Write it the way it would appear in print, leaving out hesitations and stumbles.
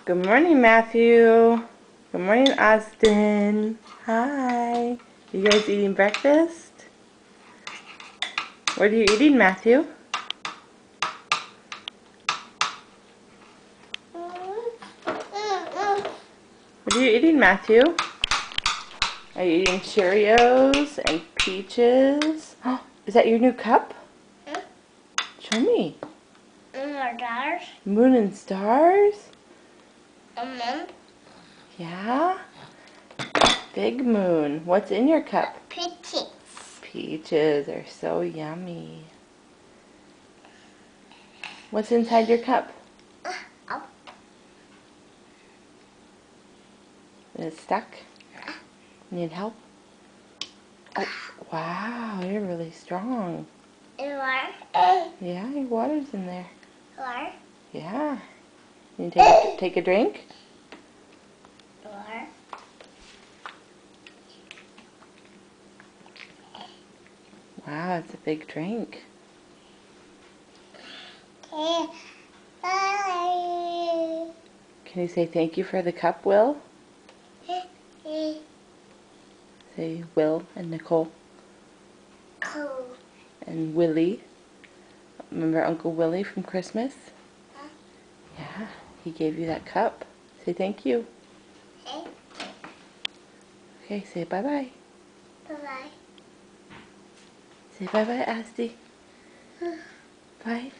Good morning, Matthew. Good morning, Austin. Hi. You guys eating breakfast? What are you eating, Matthew? What are you eating, Matthew? Are you eating Cheerios and peaches? Is that your new cup? Show me. Stars. Moon and stars? Moon. Yeah? Big moon. What's in your cup? Peaches. Peaches are so yummy. What's inside your cup? Oh. Is it stuck? Need help? Oh, wow, you're really strong. Yeah, your water's in there. Water. Yeah. You take a drink? Water. Wow, it's a big drink. Can you say thank you for the cup, Will? Say Will and Nicole Cool. and Willie. Remember Uncle Willie from Christmas? Yeah, he gave you that cup. Say thank you. Okay, say bye-bye. Bye-bye. Say bye-bye, Asti. Bye.